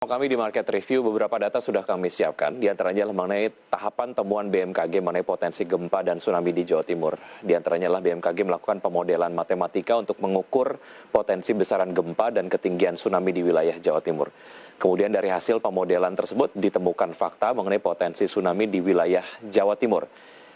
Kami di Market Review beberapa data sudah kami siapkan, di antaranya adalah mengenai tahapan temuan BMKG mengenai potensi gempa dan tsunami di Jawa Timur. Di antaranya adalah BMKG melakukan pemodelan matematika untuk mengukur potensi besaran gempa dan ketinggian tsunami di wilayah Jawa Timur. Kemudian dari hasil pemodelan tersebut ditemukan fakta mengenai potensi tsunami di wilayah Jawa Timur.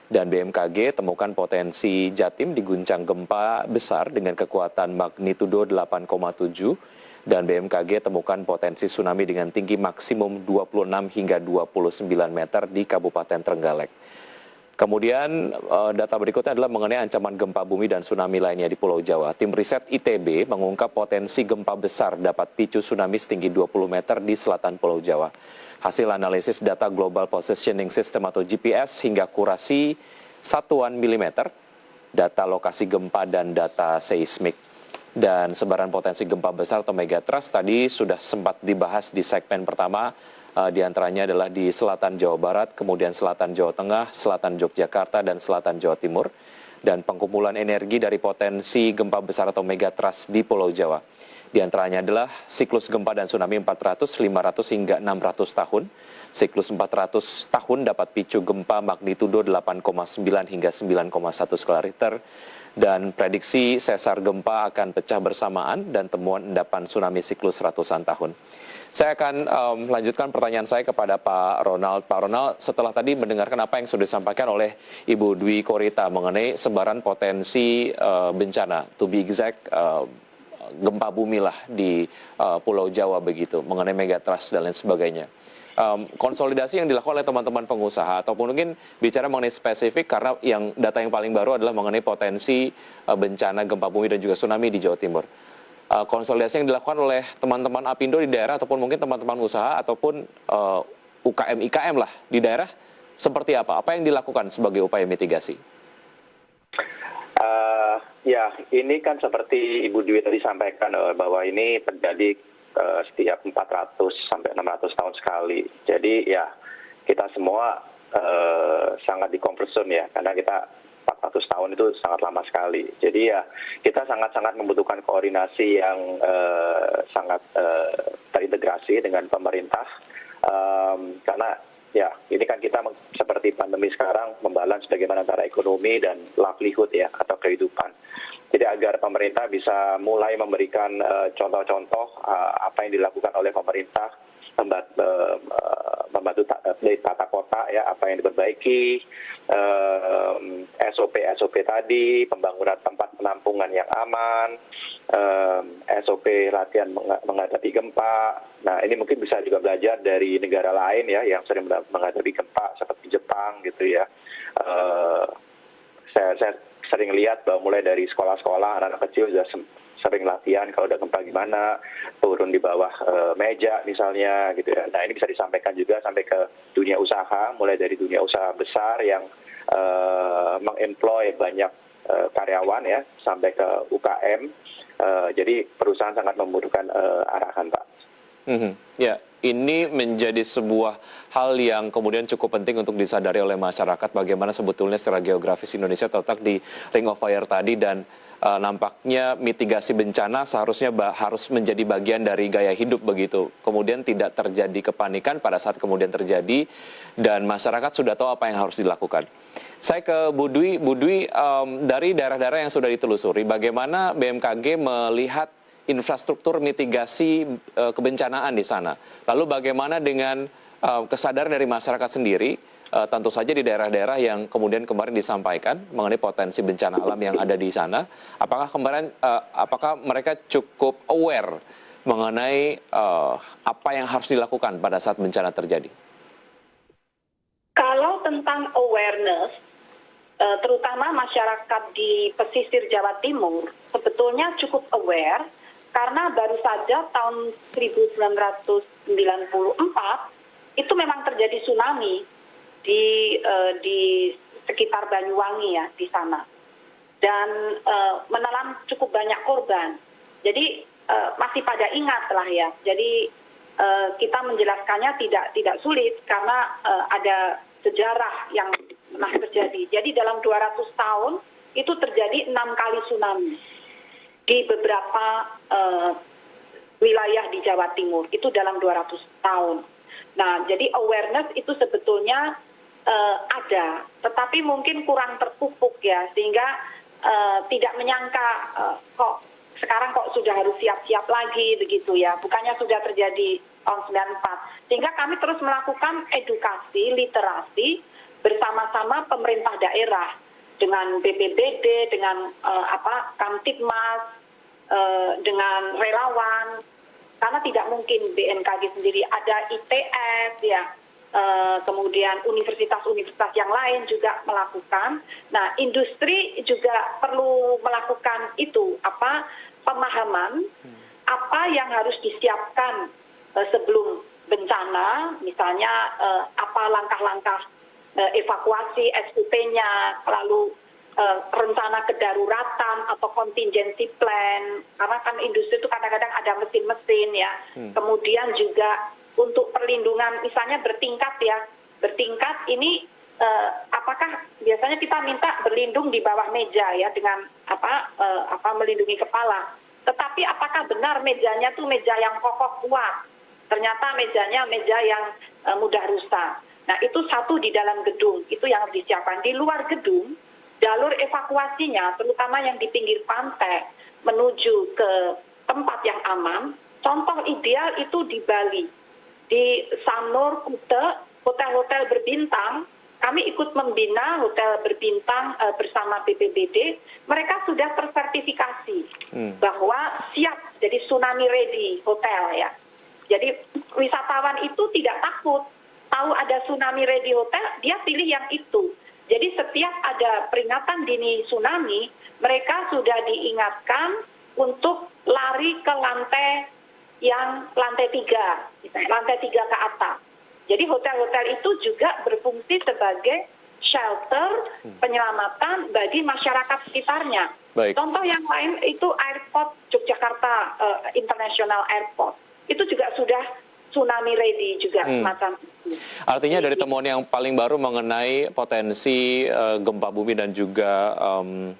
Dan BMKG temukan potensi Jatim diguncang gempa besar dengan kekuatan magnitudo 8,7 dan BMKG temukan potensi tsunami dengan tinggi maksimum 26 hingga 29 meter di Kabupaten Trenggalek. Kemudian data berikutnya adalah mengenai ancaman gempa bumi dan tsunami lainnya di Pulau Jawa. Tim riset ITB mengungkap potensi gempa besar dapat picu tsunami setinggi 20 meter di selatan Pulau Jawa. Hasil analisis data Global Positioning System atau GPS hingga akurasi satuan milimeter, data lokasi gempa dan data seismik. Dan sebaran potensi gempa besar atau megatrust tadi sudah sempat dibahas di segmen pertama, di antaranya adalah di selatan Jawa Barat, kemudian selatan Jawa Tengah, selatan Yogyakarta, dan selatan Jawa Timur. Dan pengumpulan energi dari potensi gempa besar atau megatrust di Pulau Jawa. Di antaranya adalah siklus gempa dan tsunami 400, 500 hingga 600 tahun. Siklus 400 tahun dapat picu gempa magnitudo 8,9 hingga 9,1 skala Richter. Dan prediksi sesar gempa akan pecah bersamaan dan temuan endapan tsunami siklus ratusan tahun. Saya akan lanjutkan pertanyaan saya kepada Pak Ronald. Pak Ronald, setelah tadi mendengarkan apa yang sudah disampaikan oleh Ibu Dwi Korita mengenai sebaran potensi bencana, to be exact, gempa bumi lah di Pulau Jawa begitu, mengenai megatrust dan lain sebagainya. Konsolidasi yang dilakukan oleh teman-teman pengusaha ataupun mungkin bicara mengenai spesifik karena data yang paling baru adalah mengenai potensi bencana gempa bumi dan juga tsunami di Jawa Timur. Konsolidasi yang dilakukan oleh teman-teman Apindo di daerah ataupun mungkin teman-teman usaha ataupun UKM IKM lah di daerah seperti apa? Apa yang dilakukan sebagai upaya mitigasi? Ya, ini kan seperti Ibu Dwi tadi sampaikan bahwa ini terjadi setiap 400 sampai 600 tahun sekali. Jadi ya kita semua sangat di comfort zone ya, karena kita 400 tahun itu sangat lama sekali. Jadi ya kita sangat-sangat membutuhkan koordinasi yang sangat terintegrasi dengan pemerintah, karena ya ini kan kita seperti pandemi sekarang membalance bagaimana antara ekonomi dan livelihood ya, atau kehidupan. Jadi agar pemerintah bisa mulai memberikan contoh-contoh apa yang dilakukan oleh pemerintah, membantu tata kota ya, apa yang diperbaiki, SOP tadi, pembangunan tempat penampungan yang aman, SOP latihan menghadapi gempa. Nah ini mungkin bisa juga belajar dari negara lain ya yang sering menghadapi gempa seperti Jepang gitu ya. Saya sering lihat bahwa mulai dari sekolah-sekolah anak-anak kecil sudah sering latihan kalau udah gempa gimana, turun di bawah meja misalnya gitu ya. Nah ini bisa disampaikan juga sampai ke dunia usaha, mulai dari dunia usaha besar yang mengemploy banyak karyawan ya, sampai ke UKM. Jadi perusahaan sangat membutuhkan arahan, Pak. Ya, ini menjadi sebuah hal yang kemudian cukup penting untuk disadari oleh masyarakat bagaimana sebetulnya secara geografis Indonesia terletak di Ring of Fire tadi dan nampaknya mitigasi bencana seharusnya harus menjadi bagian dari gaya hidup begitu. Kemudian tidak terjadi kepanikan pada saat kemudian terjadi dan masyarakat sudah tahu apa yang harus dilakukan. Saya ke Bu Dwi, dari daerah-daerah yang sudah ditelusuri, bagaimana BMKG melihat infrastruktur mitigasi kebencanaan di sana. Lalu bagaimana dengan kesadaran dari masyarakat sendiri, tentu saja di daerah-daerah yang kemudian kemarin disampaikan mengenai potensi bencana alam yang ada di sana, apakah mereka cukup aware mengenai apa yang harus dilakukan pada saat bencana terjadi? Kalau tentang awareness, terutama masyarakat di pesisir Jawa Timur, sebetulnya cukup aware, karena baru saja tahun 1994 itu memang terjadi tsunami di sekitar Banyuwangi ya, di sana, dan menelan cukup banyak korban. Jadi masih pada ingat lah ya. Jadi kita menjelaskannya tidak sulit karena ada sejarah yang pernah terjadi. Jadi dalam 200 tahun itu terjadi 6 kali tsunami di beberapa wilayah di Jawa Timur itu dalam 200 tahun. Nah, jadi awareness itu sebetulnya ada, tetapi mungkin kurang terpupuk ya, sehingga tidak menyangka kok sekarang kok sudah harus siap-siap lagi begitu ya, bukannya sudah terjadi tahun 94. Sehingga kami terus melakukan edukasi, literasi bersama-sama pemerintah daerah dengan BPBD, dengan Kamtibmas, dengan relawan, karena tidak mungkin BMKG sendiri, ada ITS ya, kemudian universitas-universitas yang lain juga melakukan. Nah, industri juga perlu melakukan itu, pemahaman apa yang harus disiapkan sebelum bencana, misalnya apa langkah-langkah evakuasi, SUP-nya, lalu rencana kedaruratan atau contingency plan, karena kan industri itu kadang-kadang ada mesin-mesin ya. Kemudian juga untuk perlindungan, misalnya bertingkat ya, bertingkat ini apakah biasanya kita minta berlindung di bawah meja ya dengan melindungi kepala. Tetapi apakah benar mejanya tuh meja yang kokoh kuat? Ternyata mejanya meja yang mudah rusak. Nah, itu satu di dalam gedung, itu yang harus disiapkan. Di luar gedung, jalur evakuasinya, terutama yang di pinggir pantai, menuju ke tempat yang aman, contoh ideal itu di Bali. Di Sanur, Kute, hotel-hotel berbintang, kami ikut membina hotel berbintang bersama BPBD, mereka sudah tersertifikasi bahwa siap jadi tsunami ready hotel ya. Jadi wisatawan itu tidak takut, tahu ada tsunami ready hotel, dia pilih yang itu. Jadi setiap ada peringatan dini tsunami, mereka sudah diingatkan untuk lari ke lantai 3, misalnya lantai 3 ke atas. Jadi hotel-hotel itu juga berfungsi sebagai shelter penyelamatan bagi masyarakat sekitarnya. Baik. Contoh yang lain itu airport Yogyakarta International Airport. Itu juga sudah tsunami ready juga semacam itu. Artinya dari temuan yang paling baru mengenai potensi gempa bumi dan juga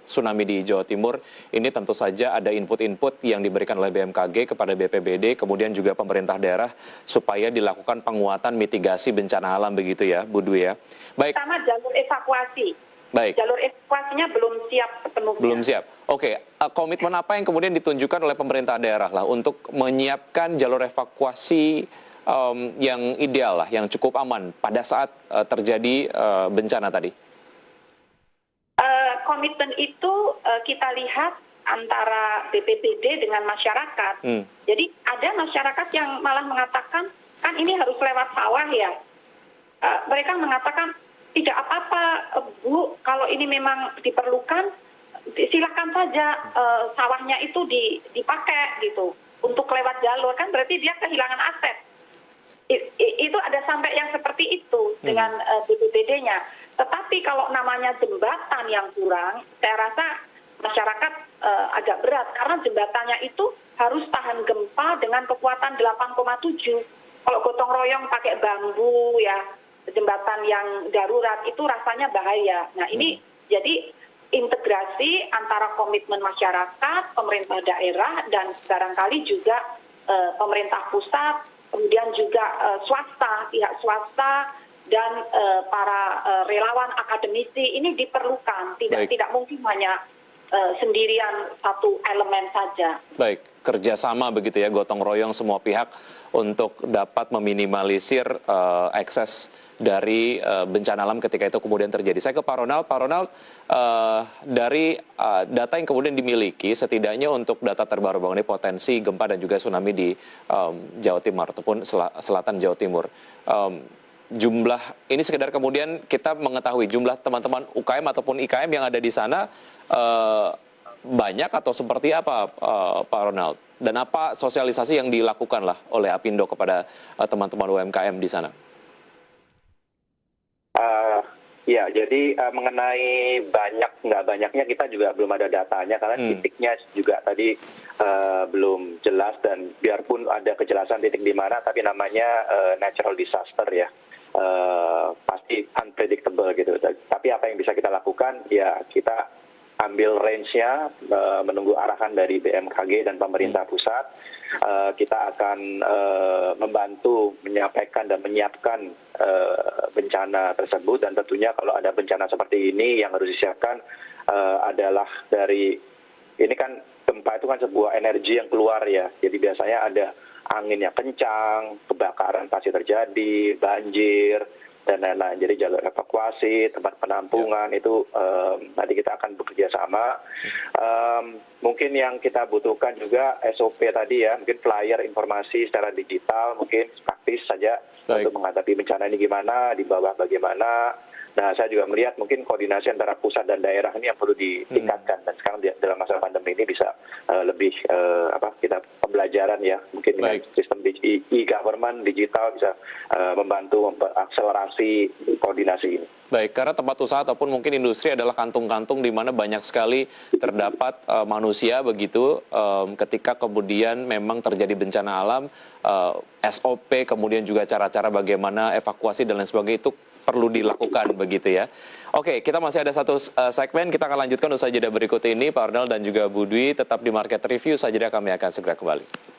tsunami di Jawa Timur, ini tentu saja ada input-input yang diberikan oleh BMKG kepada BPBD, kemudian juga pemerintah daerah supaya dilakukan penguatan mitigasi bencana alam begitu ya, Bu Dwi ya. Baik. Pertama jalur evakuasi. Baik. Jalur evakuasinya belum siap sepenuhnya. Belum siap. Oke, komitmen apa yang kemudian ditunjukkan oleh pemerintah daerah lah untuk menyiapkan jalur evakuasi yang ideal lah, yang cukup aman pada saat terjadi bencana tadi? Komitmen itu kita lihat antara BPBD dengan masyarakat. Jadi ada masyarakat yang malah mengatakan, kan ini harus lewat sawah ya. Mereka mengatakan, tidak apa-apa Bu, kalau ini memang diperlukan, silakan saja sawahnya itu dipakai gitu untuk lewat jalur, kan berarti dia kehilangan aset. Itu ada sampai yang seperti itu dengan BPBD-nya. Tetapi kalau namanya jembatan yang kurang, saya rasa masyarakat agak berat karena jembatannya itu harus tahan gempa dengan kekuatan 8,7. Kalau gotong royong pakai bambu ya, jembatan yang darurat itu rasanya bahaya. Nah, ini jadi integrasi antara komitmen masyarakat, pemerintah daerah, dan barangkali juga pemerintah pusat, kemudian juga swasta, pihak swasta, dan para relawan akademisi ini diperlukan. Tidak mungkin hanya sendirian satu elemen saja. Baik, kerjasama begitu ya, gotong royong semua pihak untuk dapat meminimalisir ekses dari bencana alam ketika itu kemudian terjadi. Saya ke Pak Ronald. Pak Ronald, dari data yang kemudian dimiliki, setidaknya untuk data terbaru mengenai potensi gempa dan juga tsunami di Jawa Timur ataupun selatan Jawa Timur, jumlah ini sekedar kemudian kita mengetahui jumlah teman-teman UKM ataupun IKM yang ada di sana banyak atau seperti apa, Pak Ronald? Dan apa sosialisasi yang dilakukan lah oleh Apindo kepada teman-teman UMKM di sana? Ya, jadi mengenai nggak banyaknya kita juga belum ada datanya karena titiknya juga tadi belum jelas, dan biarpun ada kejelasan titik di mana, tapi namanya natural disaster ya, pasti unpredictable gitu. Tapi apa yang bisa kita lakukan ya kita ambil range-nya, menunggu arahan dari BMKG dan pemerintah pusat. Kita akan membantu menyampaikan dan menyiapkan bencana tersebut, dan tentunya kalau ada bencana seperti ini yang harus disiapkan adalah dari, ini kan gempa itu kan sebuah energi yang keluar ya, jadi biasanya ada angin yang kencang, kebakaran pasti terjadi, banjir, dan lain-lain. Jadi jalur evakuasi, tempat penampungan itu nanti kita akan bekerja sama. Mungkin yang kita butuhkan juga SOP tadi ya, mungkin flyer informasi secara digital, mungkin praktis saja untuk menghadapi bencana ini gimana, di bawah bagaimana. Nah, saya juga melihat mungkin koordinasi antara pusat dan daerah ini yang perlu ditingkatkan, dan sekarang dalam masa pandemi ini bisa lebih kita pembelajaran ya, mungkin dengan sistem e-government digital bisa membantu akselerasi koordinasi ini. Baik, karena tempat usaha ataupun mungkin industri adalah kantung-kantung di mana banyak sekali terdapat manusia begitu, ketika kemudian memang terjadi bencana alam, SOP kemudian juga cara-cara bagaimana evakuasi dan lain sebagainya itu perlu dilakukan begitu ya. Oke, kita masih ada satu segmen, kita akan lanjutkan usai jeda berikut ini. Pak Arnel dan juga Bu Dwi tetap di Market Review, saja kami akan segera kembali.